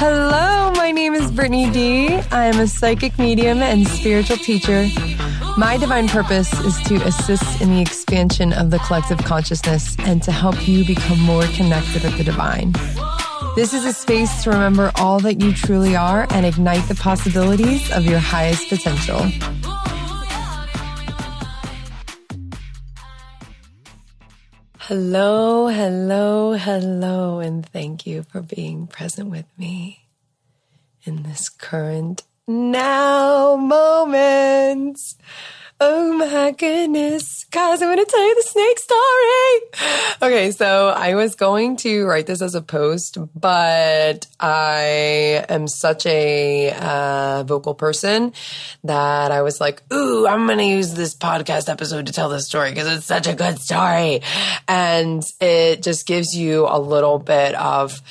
Hello, my name is Brittany D. I am a psychic medium and spiritual teacher. My divine purpose is to assist in the expansion of the collective consciousness and to help you become more connected with the divine. This is a space to remember all that you truly are and ignite the possibilities of your highest potential. Hello, hello, hello, and thank you for being present with me in this current now moment. Oh my goodness, guys, I'm going to tell you the snake story. Okay, so I was going to write this as a post, but I am such a vocal person that I was like, ooh, I'm going to use this podcast episode to tell this story because it's such a good story. And it just gives you a little bit of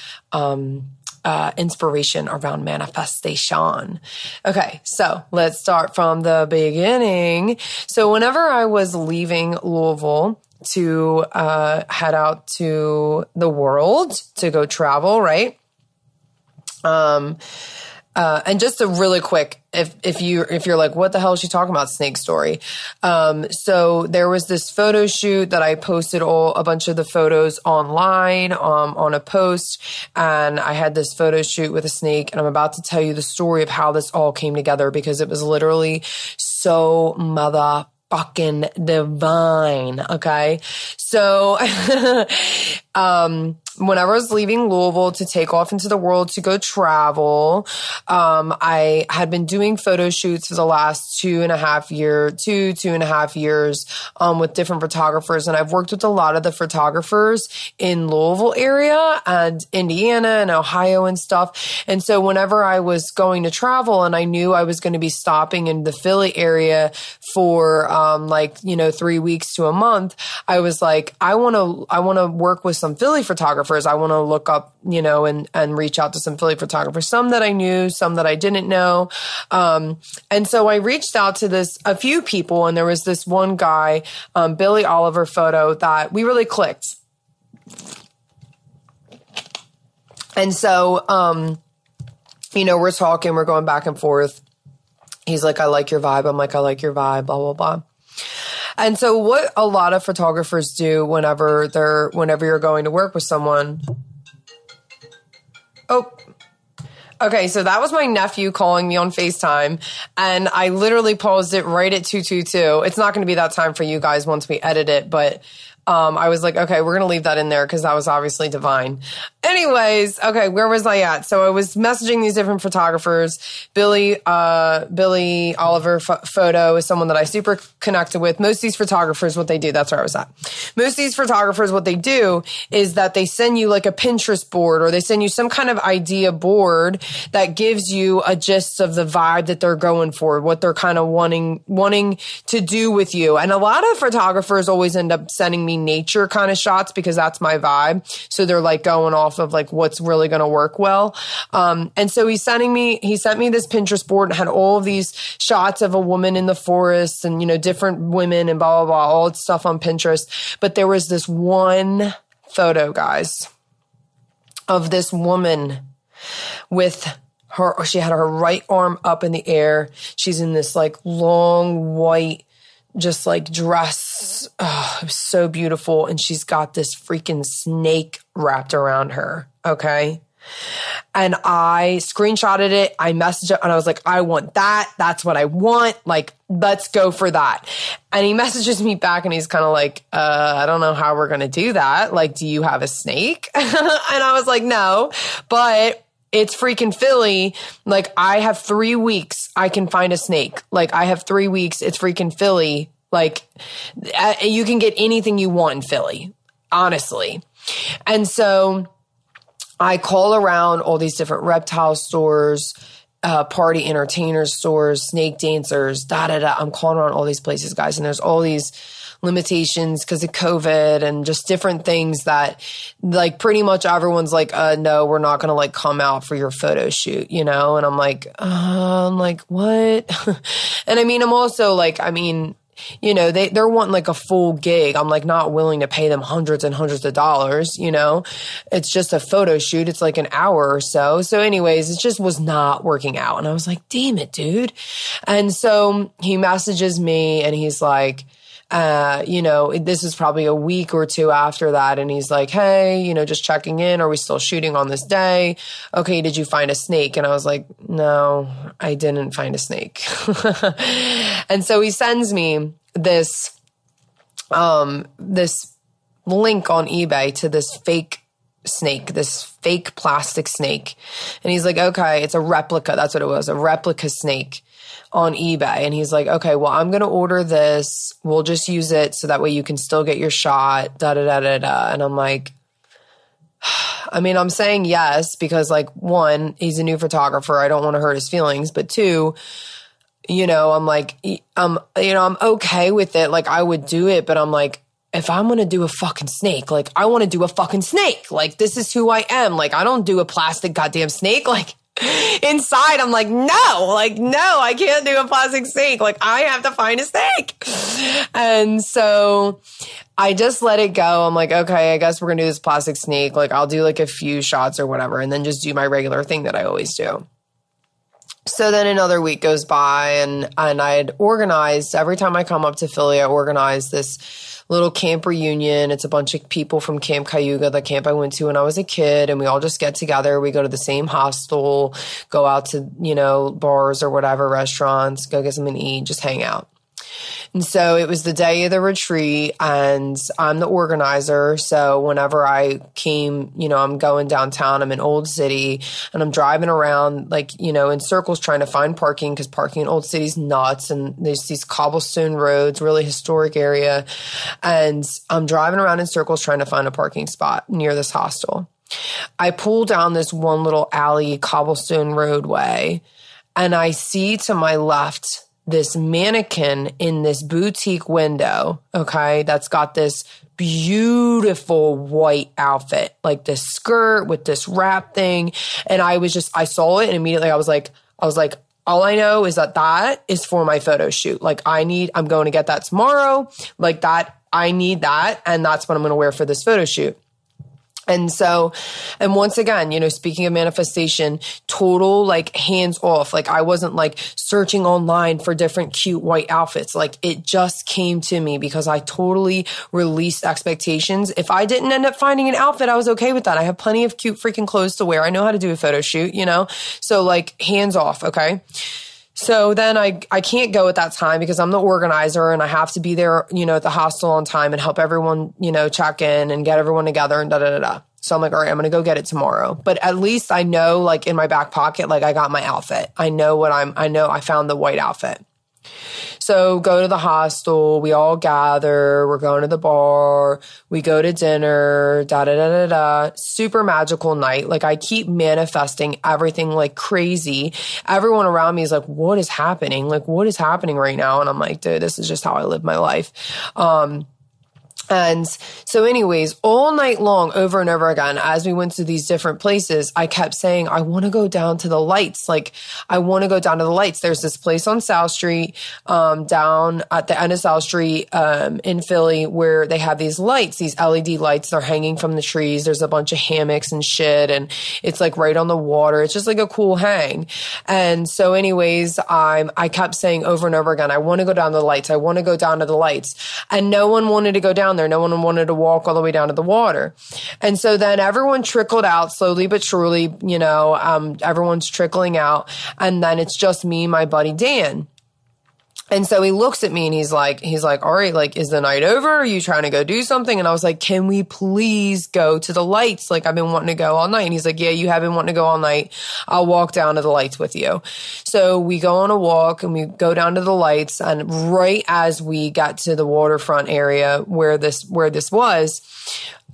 inspiration around manifestation. Okay, so let's start from the beginning. So whenever I was leaving Louisville to head out to the world to go travel, right? And just a really quick, if you're like, what the hell is she talking about? Snake story. So there was this photo shoot that I posted a bunch of the photos online, on a post, and I had this photo shoot with a snake, and I'm about to tell you the story of how this all came together because it was literally so motherfucking divine. Okay. So, whenever I was leaving Louisville to take off into the world to go travel, I had been doing photo shoots for the last 2.5 years, with different photographers. And I've worked with a lot of the photographers in Louisville area and Indiana and Ohio and stuff. And so whenever I was going to travel and I knew I was going to be stopping in the Philly area for, 3 weeks to a month, I was like, I want to work with some Philly photographers. I want to look up, and reach out to some Philly photographers, some that I knew, some that I didn't know. And so I reached out to a few people, and there was this one guy, Billy Oliver Photo, that we really clicked. And so, we're talking, we're going back and forth. He's like, I like your vibe. I'm like, I like your vibe, blah, blah, blah. And so what a lot of photographers do whenever you're going to work with someone. Oh, okay. So that was my nephew calling me on FaceTime, and I literally paused it right at 2:22. It's not going to be that time for you guys once we edit it, but I was like, okay, we're going to leave that in there because that was obviously divine. Anyways, okay, where was I at? So I was messaging these different photographers. Billy Oliver Photo is someone that I super connected with. Most of these photographers, what they do, that's where I was at. Most of these photographers, what they do is that they send you like a Pinterest board, or they send you some kind of idea board that gives you a gist of the vibe that they're going for, what they're kind of wanting to do with you. And a lot of photographers always end up sending me nature kind of shots because that's my vibe. So they're like going off of like what's really going to work well. And so he sent me this Pinterest board and had all of these shots of a woman in the forest and, different women and blah, blah, blah, all stuff on Pinterest. But there was this one photo, guys, of this woman with she had her right arm up in the air. She's in this like long white, just like dress. Oh, it was so beautiful. And she's got this freaking snake wrapped around her. Okay. And I screenshotted it. I messaged it and I was like, I want that. That's what I want. Like, let's go for that. And he messages me back and he's kind of like, I don't know how we're going to do that. Like, do you have a snake? And I was like, no, but it's freaking Philly. Like, I have 3 weeks. I can find a snake. Like, I have 3 weeks. It's freaking Philly. Like, you can get anything you want in Philly, honestly. And so I call around all these different reptile stores, party entertainer stores, snake dancers, I'm calling around all these places, guys. And there's all these limitations because of COVID and just different things that like pretty much everyone's like, no, we're not going to like come out for your photo shoot, And I'm like, what? And I mean, I'm also like, you know, they're wanting like a full gig. I'm like not willing to pay them hundreds and hundreds of dollars, you know. It's just a photo shoot. It's like an hour or so. So anyways, it just was not working out. And I was like, damn it, dude. And so he messages me and he's like, you know, this is probably a week or two after that. And he's like, hey, you know, just checking in. Are we still shooting on this day? Okay. Did you find a snake? And I was like, no, I didn't find a snake. And so he sends me this link on eBay to this fake snake, this fake plastic snake. And he's like, okay, it's a replica. That's what it was. A replica snake on eBay. And he's like, okay, well, I'm going to order this. We'll just use it so that way you can still get your shot, da, da, da, da, da. And I'm like, I mean, I'm saying yes, because like, one, he's a new photographer. I don't want to hurt his feelings. But two, you know, I'm like, I'm okay with it. Like I would do it, but I'm like, if I'm going to do a fucking snake, like I want to do a fucking snake. Like this is who I am. Like I don't do a plastic goddamn snake. Like inside, I'm like, no, I can't do a plastic snake. Like I have to find a snake. And so I just let it go. I'm like, okay, I guess we're going to do this plastic snake. Like I'll do like a few shots or whatever, and then just do my regular thing that I always do. So then another week goes by and I had organized, every time I come up to Philly, I organize this little camp reunion. It's a bunch of people from Camp Cayuga, the camp I went to when I was a kid, and we all just get together. We go to the same hostel, go out to, you know, bars or whatever, restaurants, go get something to eat, just hang out. And so it was the day of the retreat, and I'm the organizer. So whenever I came, you know, I'm going downtown, I'm in Old City, and I'm driving around, like, you know, in circles trying to find parking, because parking in Old City's nuts. And there's these cobblestone roads, really historic area. And I'm driving around in circles trying to find a parking spot near this hostel. I pull down this one little alley, cobblestone roadway, and I see to my left this mannequin in this boutique window, okay, that's got this beautiful white outfit, like this skirt with this wrap thing. And I saw it and immediately I was like, all I know is that is for my photo shoot. Like I'm going to get that tomorrow. Like that, I need that. And that's what I'm going to wear for this photo shoot. And so, and once again, you know, speaking of manifestation, total like hands off. Like I wasn't like searching online for different cute white outfits. Like it just came to me because I totally released expectations. If I didn't end up finding an outfit, I was okay with that. I have plenty of cute freaking clothes to wear. I know how to do a photo shoot, you know? So like hands off. Okay. So then I can't go at that time because I'm the organizer and I have to be there, you know, at the hostel on time and help everyone, you know, check in and get everyone together and da-da-da-da. So I'm like, all right, I'm going to go get it tomorrow. But at least I know, like in my back pocket, like I got my outfit. I know I found the white outfit. So go to the hostel, we all gather, we're going to the bar, we go to dinner, da-da-da-da-da. Super magical night. Like I keep manifesting everything like crazy. Everyone around me is like, what is happening? Like, what is happening right now? And I'm like, dude, this is just how I live my life. And so anyways, all night long, over and over again, as we went to these different places, I kept saying, I want to go down to the lights. Like, I want to go down to the lights. There's this place on South Street, down at the end of South Street, in Philly, where they have these lights, these LED lights. They're hanging from the trees. There's a bunch of hammocks and shit. And it's like right on the water. It's just like a cool hang. And so anyways, I kept saying over and over again, I want to go down to the lights. I want to go down to the lights. And no one wanted to go down there. No one wanted to walk all the way down to the water. And so then everyone trickled out slowly but surely, you know, everyone's trickling out. And then it's just me, my buddy Dan. And so he looks at me and he's like, all right, like, is the night over? Are you trying to go do something? And I was like, can we please go to the lights? Like, I've been wanting to go all night. And he's like, yeah, you have been wanting to go all night. I'll walk down to the lights with you. So we go on a walk and we go down to the lights. And right as we got to the waterfront area where this was,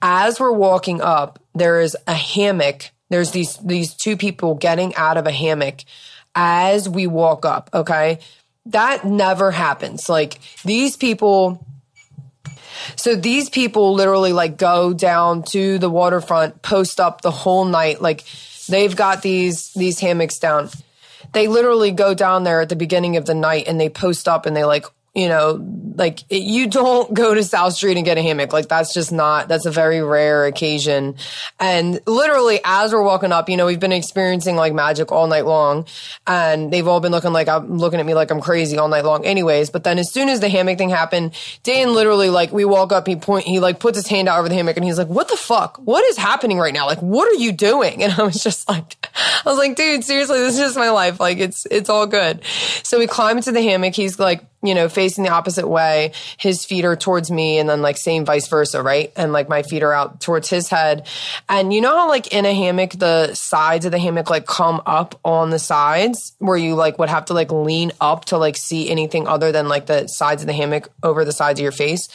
as we're walking up, there is a hammock. There's these two people getting out of a hammock as we walk up. Okay. That never happens. Like these people literally like go down to the waterfront, post up the whole night. Like they've got these hammocks down. They literally go down there at the beginning of the night and they post up and they like you know, like you don't go to South Street and get a hammock. Like that's a very rare occasion. And literally as we're walking up, you know, we've been experiencing like magic all night long, and they've all been looking at me like I'm crazy all night long anyways. But then as soon as the hammock thing happened, Dan literally, like, we walk up, he like puts his hand out over the hammock and he's like, what the fuck? What is happening right now? Like, what are you doing? And I was like, dude, seriously, this is just my life. Like, it's all good. So we climb into the hammock. He's like, you know, facing the opposite way. His feet are towards me, and then like same vice versa, right? And like my feet are out towards his head. And you know how like in a hammock, the sides of the hammock like come up on the sides where you like would have to like lean up to like see anything other than like the sides of the hammock over the sides of your face.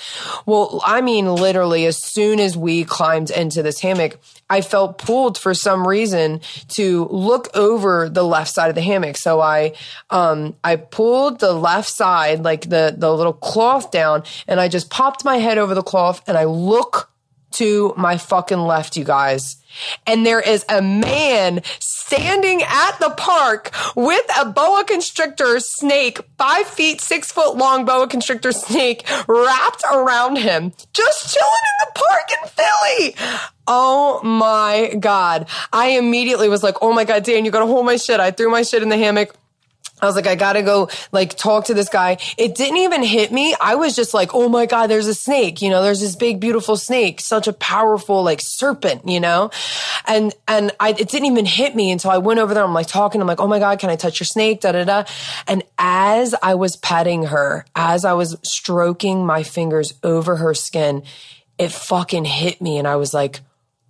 Well, I mean, literally as soon as we climbed into this hammock, I felt pulled for some reason to look over the left side of the hammock. So I pulled the left side, like the little cloth down, and I just popped my head over the cloth and I look to my fucking left, you guys. And there is a man standing at the park with a boa constrictor snake, 5 feet, 6 foot long boa constrictor snake wrapped around him, just chilling in the park in Philly. Oh my God. I immediately was like, oh my God, Dan, you gotta hold my shit. I threw my shit in the hammock. I was like, I gotta go like talk to this guy. It didn't even hit me. I was just like, oh my God, there's a snake. You know, there's this big, beautiful snake, such a powerful like serpent, you know? And it didn't even hit me until I went over there. I'm like talking. I'm like, oh my God, can I touch your snake? Da, da, da. And as I was petting her, as I was stroking my fingers over her skin, it fucking hit me. And I was like,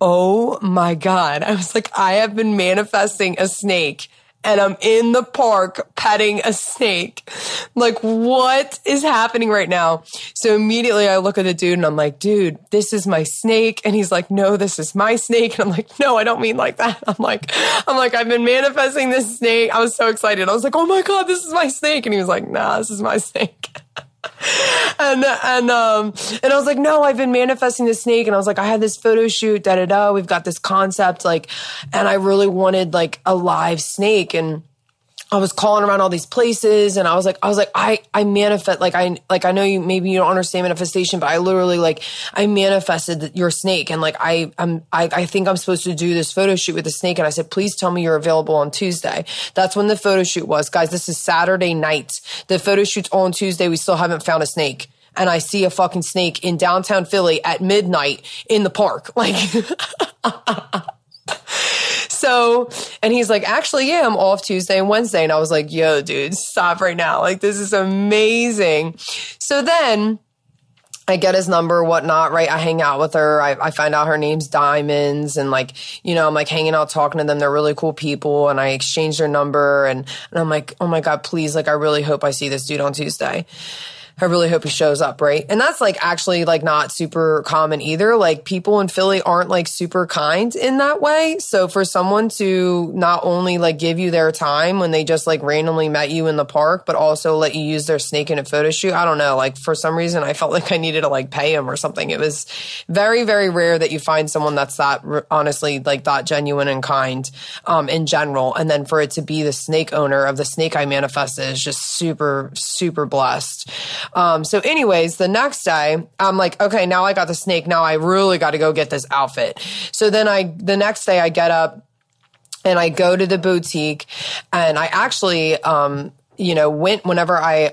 oh my God. I was like, I have been manifesting a snake. And I'm in the park petting a snake. Like, what is happening right now? So immediately I look at the dude and I'm like, dude, this is my snake. And he's like, no, this is my snake. And I'm like, no, I don't mean like that. I'm like, I've been manifesting this snake. I was so excited. I was like, oh my God, this is my snake. And he was like, nah, this is my snake. And I was like, no, I've been manifesting this snake. And I was like, I had this photo shoot, da, da, da. We've got this concept, like, and I really wanted like a live snake. And I was calling around all these places, and I was like, I manifest, like, I know maybe you don't understand manifestation, but I literally like, I manifested your snake. And like, I think I'm supposed to do this photo shoot with the snake. And I said, please tell me you're available on Tuesday. That's when the photo shoot was. Guys, this is Saturday night. The photo shoot's on Tuesday. We still haven't found a snake. And I see a fucking snake in downtown Philly at midnight in the park. Like, so, and he's like, actually, yeah, I'm off Tuesday and Wednesday. And I was like, yo, dude, stop right now. Like, this is amazing. So then I get his number, whatnot, right? I hang out with her. I find out her name's Diamonds, and like, you know, I'm like hanging out, talking to them. They're really cool people. And I exchange their number, and I'm like, oh my God, please. Like, I really hope I see this dude on Tuesday. I really hope he shows up, right? And that's like actually like not super common either. Like people in Philly aren't like super kind in that way. So for someone to not only like give you their time when they just like randomly met you in the park, but also let you use their snake in a photo shoot, I don't know. Like for some reason I felt like I needed to like pay him or something. It was very, very rare that you find someone that's that honestly like that genuine and kind in general. And then for it to be the snake owner of the snake I manifested is just super, super blessed. So anyways, the next day I'm like, okay, now I got the snake. Now I really got to go get this outfit. So then the next day I get up and I go to the boutique, and I actually, went whenever I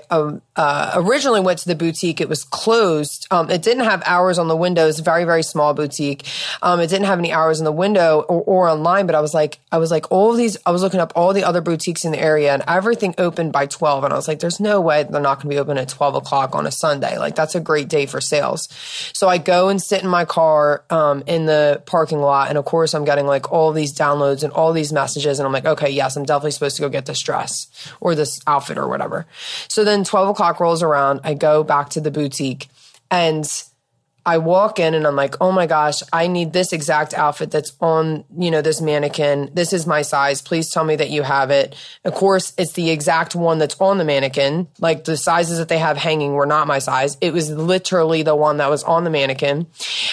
originally went to the boutique. It was closed. It didn't have hours on the windows. Very, very small boutique. It didn't have any hours in the window or online. But I was like, I was looking up all the other boutiques in the area, and everything opened by 12. And I was like, there's no way they're not going to be open at 12 o'clock on a Sunday. Like that's a great day for sales. So I go and sit in my car in the parking lot, and of course I'm getting like all these downloads and all these messages, and I'm like, okay, yes, I'm definitely supposed to go get this dress or this outfit or whatever. So then 12 o'clock rolls around. I go back to the boutique, and I walk in and I'm like, oh my gosh, I need this exact outfit that's on, this mannequin. This is my size. Please tell me that you have it. Of course, it's the exact one that's on the mannequin. Like the sizes that they have hanging were not my size. It was literally the one that was on the mannequin.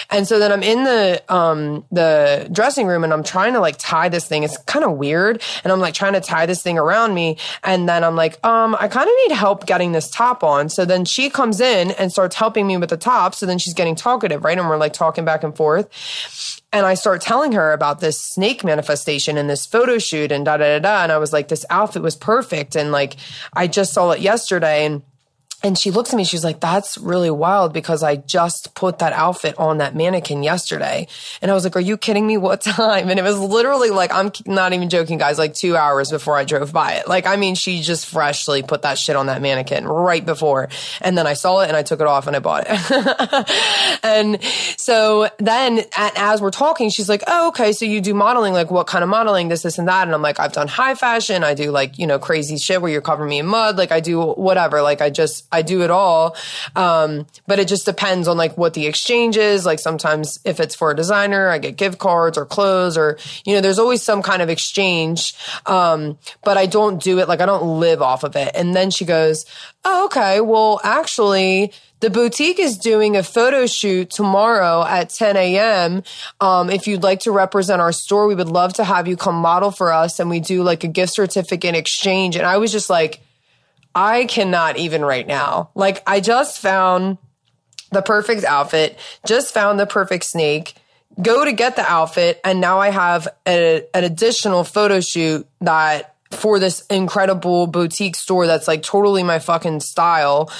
And so then I'm in the dressing room and I'm trying to like tie this thing. It's kind of weird. And I'm like trying to tie this thing around me. And then I'm like, I kind of need help getting this top on. So then she comes in and starts helping me with the top. So then she's getting talkative, right? And we're like talking back and forth. And I start telling her about this snake manifestation and this photo shoot and da da da da. And I was like, this outfit was perfect. And like, I just saw it yesterday. And she looks at me, she's like, that's really wild because I just put that outfit on that mannequin yesterday. And I was like, are you kidding me? What time? And it was literally like, I'm not even joking, guys, like 2 hours before I drove by it. Like, I mean, she just freshly put that shit on that mannequin right before. And then I saw it and I took it off and I bought it. And so then as we're talking, she's like, oh, okay. So you do modeling, like what kind of modeling, this, and that. And I'm like, I've done high fashion. I do like, crazy shit where you're covering me in mud. Like I do whatever. Like I do it all. But it just depends on like what the exchange is. Like sometimes if it's for a designer, I get gift cards or clothes or, there's always some kind of exchange. But I don't do it. Like I don't live off of it. And then she goes, oh, okay. Well, actually, the boutique is doing a photo shoot tomorrow at 10 a.m. If you'd like to represent our store, we would love to have you come model for us. And we do like a gift certificate exchange. And I was just like, I cannot even right now. Like I just found the perfect outfit, just found the perfect snake, go to get the outfit. And now I have an additional photo shoot that for this incredible boutique store that's like totally my fucking style.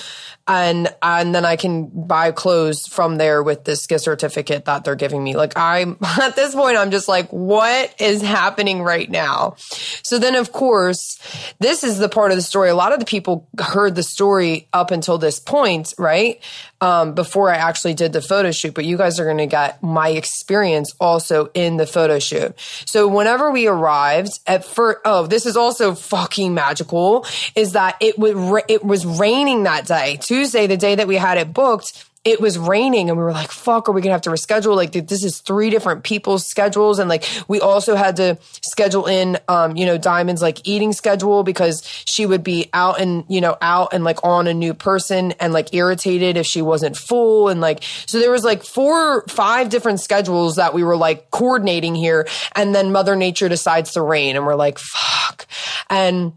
And then I can buy clothes from there with this gift certificate that they're giving me. Like at this point, I'm just like, what is happening right now? So then of course, this is the part of the story. A lot of the people heard the story up until this point, right? Before I actually did the photo shoot, but you guys are going to get my experience also in the photo shoot. So whenever we arrived at first, this is also fucking magical, is that it was raining that day. Tuesday, the day that we had it booked, it was raining and we were like, fuck, are we going to have to reschedule? Like this is 3 different people's schedules. And like, we also had to schedule in, Diamond's like eating schedule because she would be out and like on a new person and like irritated if she wasn't full. And like, so there was like 4 or 5 different schedules that we were like coordinating here. And then Mother Nature decides to rain and we're like, fuck. And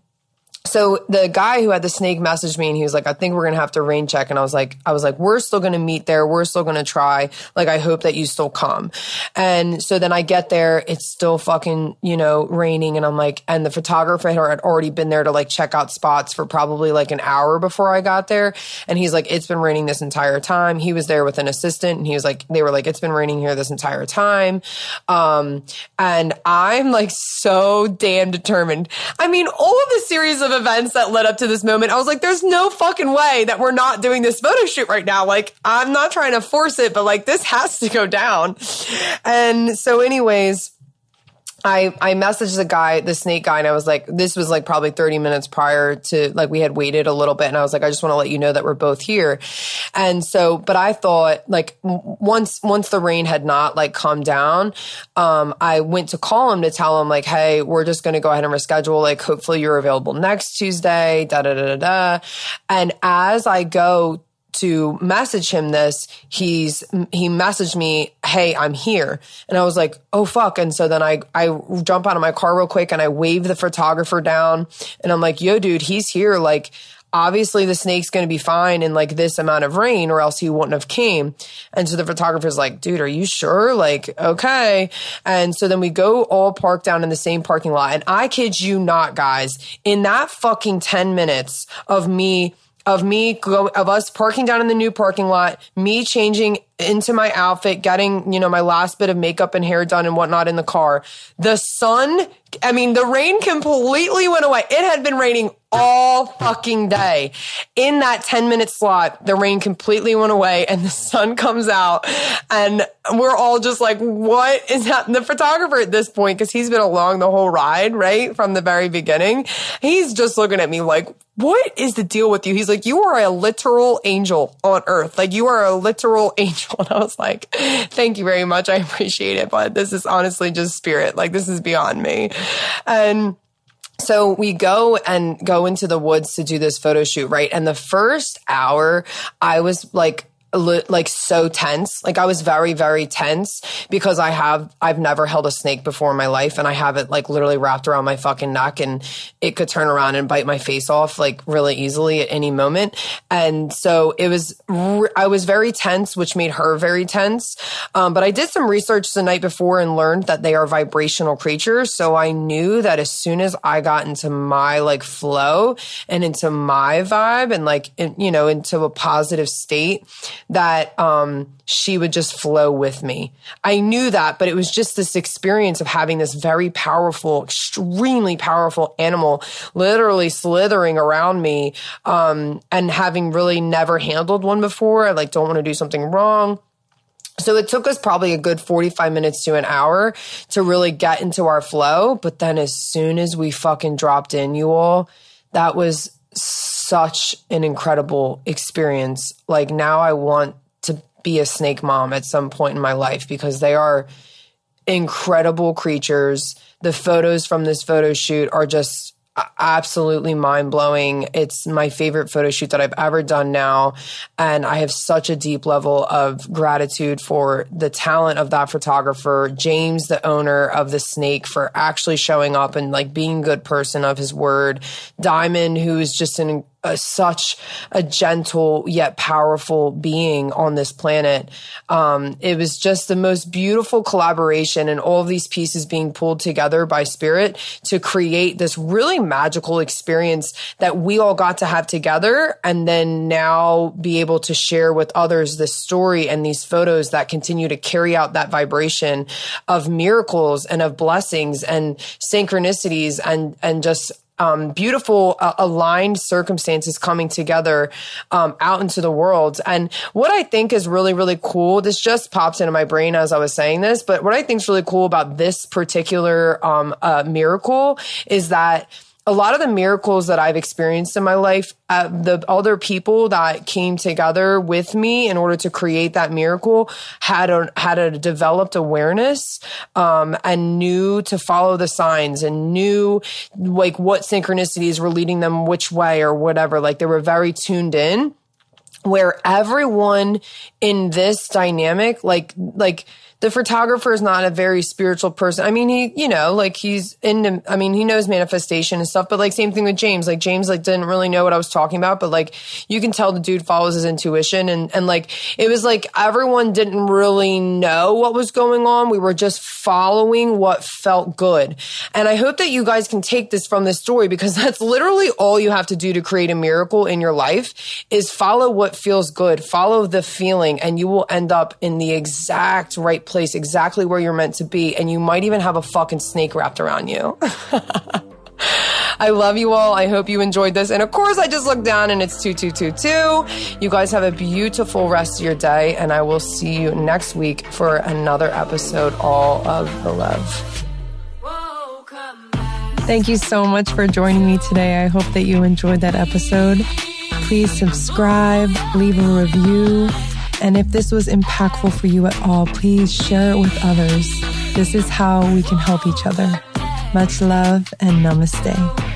so the guy who had the snake messaged me and he was like, I think we're going to have to rain check. And I was like, we're still going to meet there. We're still going to try. Like, I hope that you still come. And so then I get there. It's still fucking, raining. And I'm like, and the photographer had already been there to like check out spots for probably like an hour before I got there. And he's like, it's been raining this entire time. He was there with an assistant and he was like, they were like, it's been raining here this entire time. And I'm like so damn determined. I mean, all of the series of events that led up to this moment, I was like, there's no fucking way that we're not doing this photo shoot right now. Like, I'm not trying to force it, but like, this has to go down. And so anyways, I messaged the snake guy, and I was like, this was like probably 30 minutes prior to, like, we had waited a little bit. And I was like, I just want to let you know that we're both here. And so, but I thought like once the rain had not like calmed down, I went to call him to tell him like, hey, we're just going to go ahead and reschedule. Like, hopefully you're available next Tuesday, da da da da da. And as I go to message him this, he messaged me, hey, I'm here. And I was like, oh fuck. And so then I jump out of my car real quick and I wave the photographer down and I'm like, yo dude, he's here. Like, obviously the snake's going to be fine in like this amount of rain or else he wouldn't have came. And so the photographer's like, dude, are you sure? Like, okay. And so then we go all park down in the same parking lot. And I kid you not, guys, in that fucking 10 minutes of us parking down in the new parking lot, me changing into my outfit, getting, my last bit of makeup and hair done and whatnot in the car. The rain completely went away. It had been raining all fucking day. In that 10-minute slot, the rain completely went away and the sun comes out and we're all just like, what is that? And the photographer at this point, because he's been along the whole ride, right? From the very beginning, he's just looking at me like, what is the deal with you? He's like, you are a literal angel on earth. Like, you are a literal angel. special. And I was like, thank you very much. I appreciate it. But this is honestly just spirit. Like, this is beyond me. And so we go into the woods to do this photo shoot, right? And the first hour, I was like so tense. Like, I was very, very tense because I've never held a snake before in my life, and I have it like literally wrapped around my fucking neck, and it could turn around and bite my face off like really easily at any moment. And so I was very tense, which made her very tense. But I did some research the night before and learned that they are vibrational creatures. So I knew that as soon as I got into my like flow and into my vibe and like, into a positive state, that she would just flow with me. I knew that, but it was just this experience of having this very powerful, extremely powerful animal literally slithering around me, and having really never handled one before. I like don't want to do something wrong. So it took us probably a good 45 minutes to an hour to really get into our flow. But then as soon as we fucking dropped in, you all, that was such an incredible experience. Like, now I want to be a snake mom at some point in my life because they are incredible creatures. The photos from this photo shoot are just absolutely mind-blowing. It's my favorite photo shoot that I've ever done now. And I have such a deep level of gratitude for the talent of that photographer, James, the owner of the snake, for actually showing up and like being a good person of his word. Diamond, who is just such a gentle yet powerful being on this planet. It was just the most beautiful collaboration, and all of these pieces being pulled together by spirit to create this really magical experience that we all got to have together, and then now be able to share with others this story and these photos that continue to carry out that vibration of miracles and of blessings and synchronicities and just beautiful aligned circumstances coming together out into the world. And what I think is really, really cool, this just popped into my brain as I was saying this, but what I think is really cool about this particular miracle is that a lot of the miracles that I've experienced in my life, the other people that came together with me in order to create that miracle had a developed awareness, and knew to follow the signs and knew like what synchronicities were leading them which way or whatever. Like, they were very tuned in, where everyone in this dynamic, like the photographer is not a very spiritual person. I mean, he knows manifestation and stuff, but like same thing with James. Like, James didn't really know what I was talking about, but like you can tell the dude follows his intuition, and like it was like everyone didn't really know what was going on. We were just following what felt good. And I hope that you guys can take this from this story, because that's literally all you have to do to create a miracle in your life is follow what feels good, follow the feeling, and you will end up in the exact right place, exactly where you're meant to be. And you might even have a fucking snake wrapped around you. I love you all. I hope you enjoyed this. And of course, I just looked down and it's 2222. You guys have a beautiful rest of your day. And I will see you next week for another episode, All of the Love. Thank you so much for joining me today. I hope that you enjoyed that episode. Please subscribe, leave a review. And if this was impactful for you at all, please share it with others. This is how we can help each other. Much love and namaste.